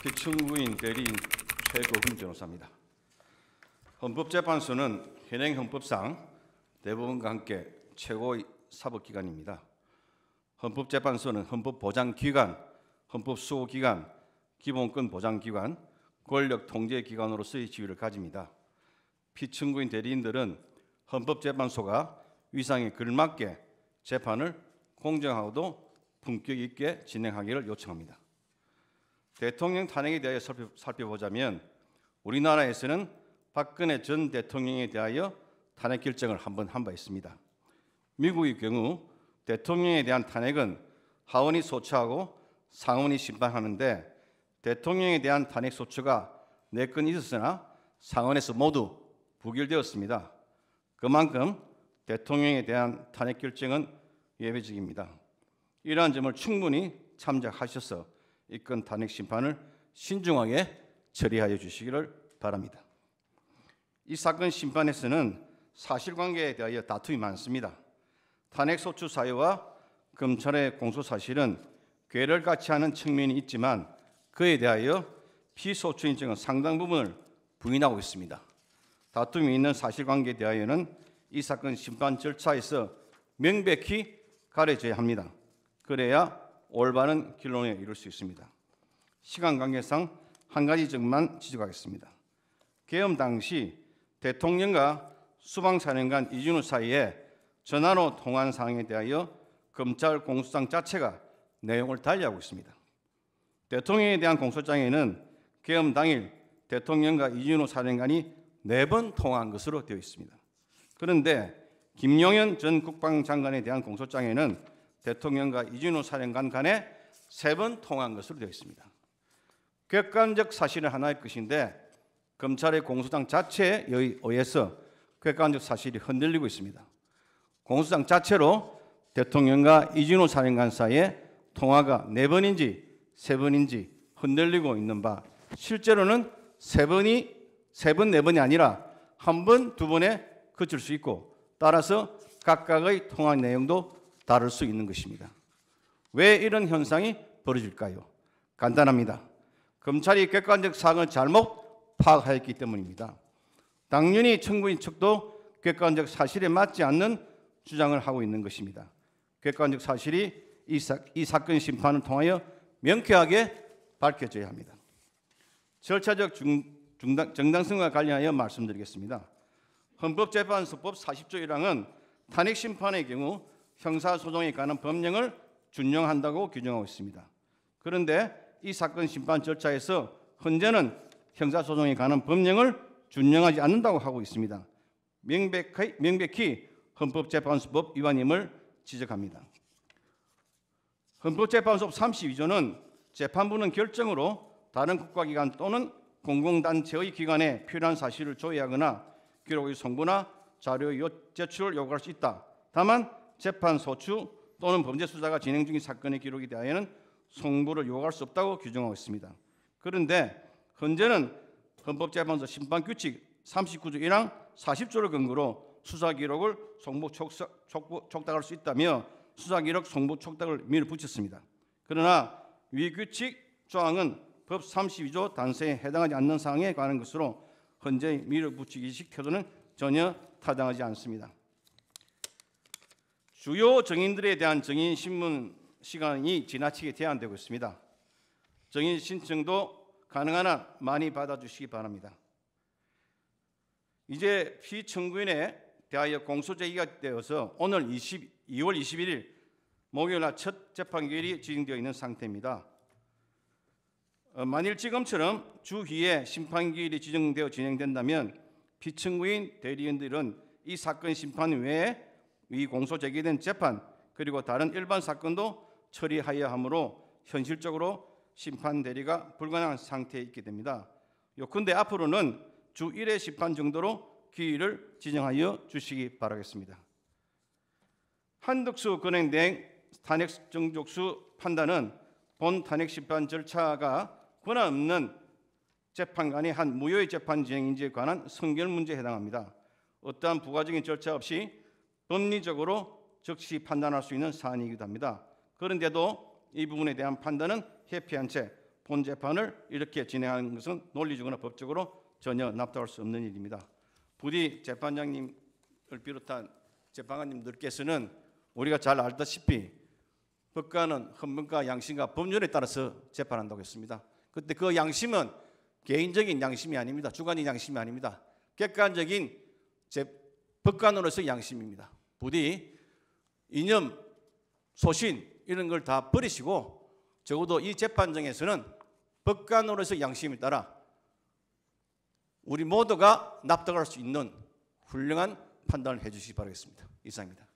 피청구인 대리인 최고훈 변호사입니다. 헌법재판소는 현행 헌법상 대법원과 함께 최고의 사법기관입니다. 헌법재판소는 헌법보장기관, 헌법수호기관, 기본권 보장기관, 권력통제기관으로서의 지위를 가집니다. 피청구인 대리인들은 헌법재판소가 위상에 걸맞게 재판을 공정하고도 품격 있게 진행하기를 요청합니다. 대통령 탄핵에 대하여 살펴보자면 우리나라에서는 박근혜 전 대통령에 대하여 탄핵 결정을 한번 한 바 있습니다. 미국의 경우 대통령에 대한 탄핵은 하원이 소추하고 상원이 심판하는데 대통령에 대한 탄핵 소추가 4건 있었으나 상원에서 모두 부결되었습니다. 그만큼 대통령에 대한 탄핵 결정은 예외적입니다. 이러한 점을 충분히 참작하셔서 이 건 탄핵 심판을 신중하게 처리하여 주시기를 바랍니다. 이 사건 심판에서는 사실관계에 대하여 다툼이 많습니다. 탄핵 소추 사유와 검찰의 공소 사실은 괴를 같이 하는 측면이 있지만 그에 대하여 피소추인 측은 상당 부분을 부인하고 있습니다. 다툼이 있는 사실관계에 대하여는 이 사건 심판 절차에서 명백히 가려져야 합니다. 그래야 올바른 결론에 이를 수 있습니다. 시간 관계상 한 가지 점만 지적하겠습니다. 계엄 당시 대통령과 수방사령관 이준우 사이에 전화로 통화한 사항에 대하여 검찰 공소장 자체가 내용을 달리하고 있습니다. 대통령에 대한 공소장에는 계엄 당일 대통령과 이준우 사령관이 4번 통화한 것으로 되어 있습니다. 그런데 김용현 전 국방장관에 대한 공소장에는 대통령과 이준우 사령관 간에 3번 통화한 것으로 되어 있습니다. 객관적 사실은 하나일 것인데 검찰의 공소장 자체에 의해서 객관적 사실이 흔들리고 있습니다. 공소장 자체로 대통령과 이준우 사령관 사이에 통화가 4번인지 3번인지 흔들리고 있는 바 실제로는 3번, 4번이 아니라 1번, 2번에 그칠 수 있고 따라서 각각의 통화 내용도 다를 수 있는 것입니다. 왜 이런 현상이 벌어질까요? 간단합니다. 검찰이 객관적 사항을 잘못 파악하였기 때문입니다. 당연히 청구인 측도 객관적 사실에 맞지 않는 주장을 하고 있는 것입니다. 객관적 사실이 이 사건 심판을 통하여 명쾌하게 밝혀져야 합니다. 절차적 정당성과 관련하여 말씀드리겠습니다. 헌법재판소법 40조 1항은 탄핵 심판의 경우 형사소송에 관한 법령을 준용한다고 규정하고 있습니다. 그런데 이 사건 심판 절차에서 현재는 형사소송에 관한 법령을 준용하지 않는다고 하고 있습니다. 명백히 헌법재판소법 위반임을 지적합니다. 헌법재판소법 32조는 재판부는 결정으로 다른 국가기관 또는 공공단체의 기관에 필요한 사실을 조회하거나 기록의 송부나 자료의 제출을 요구할 수 있다. 다만 재판 소추 또는 범죄 수사가 진행 중인 사건의 기록에 대하여는 송부를 요구할 수 없다고 규정하고 있습니다. 그런데 현재는 헌법재판소 심판규칙 39조 1항 40조를 근거로 수사기록을 송부 촉탁할 수 있다며 수사기록 송부 촉탁을 밀어붙였습니다. 그러나 위 규칙 조항은 법 32조 단서에 해당하지 않는 사항에 관한 것으로 현재의 밀어붙이기식 태도는 전혀 타당하지 않습니다. 주요 증인들에 대한 증인 신문 시간이 지나치게 제한되고 있습니다. 증인 신청도 가능한 한 많이 받아주시기 바랍니다. 이제 피청구인에 대하여 공소 제기가 되어서 오늘 2월 21일 목요일 날 첫 재판기일이 진행되어 있는 상태입니다. 만일 지금처럼 주희에 심판기일이 지정되어 진행된다면 피청구인 대리인들은 이 사건 심판 외에 이 공소 제기된 재판 그리고 다른 일반 사건도 처리하여야 하므로 현실적으로 심판 대리가 불가능한 상태에 있게 됩니다. 요컨대 앞으로는 주 1회 심판 정도로 기일을 지정하여 주시기 바라겠습니다. 한덕수 권행대행 탄핵 정족수 판단은 본 탄핵 심판 절차가 권한 없는 재판관의 한 무효의 재판 진행인지에 관한 선결 문제에 해당합니다. 어떠한 부가적인 절차 없이 법리적으로 즉시 판단할 수 있는 사안이기도 합니다. 그런데도 이 부분에 대한 판단은 회피한 채 본 재판을 이렇게 진행하는 것은 논리적으로나 법적으로 전혀 납득할 수 없는 일입니다. 부디 재판장님을 비롯한 재판관님들께서는 우리가 잘 알다시피 법관은 헌법과 양심과 법률에 따라서 재판한다고 했습니다. 그때 그 양심은 개인적인 양심이 아닙니다. 주관적인 양심이 아닙니다. 객관적인 법관으로서의 양심입니다. 부디 이념, 소신 이런 걸 다 버리시고 적어도 이 재판정에서는 법관으로서의 양심에 따라 우리 모두가 납득할 수 있는 훌륭한 판단을 해주시기 바라겠습니다. 이상입니다.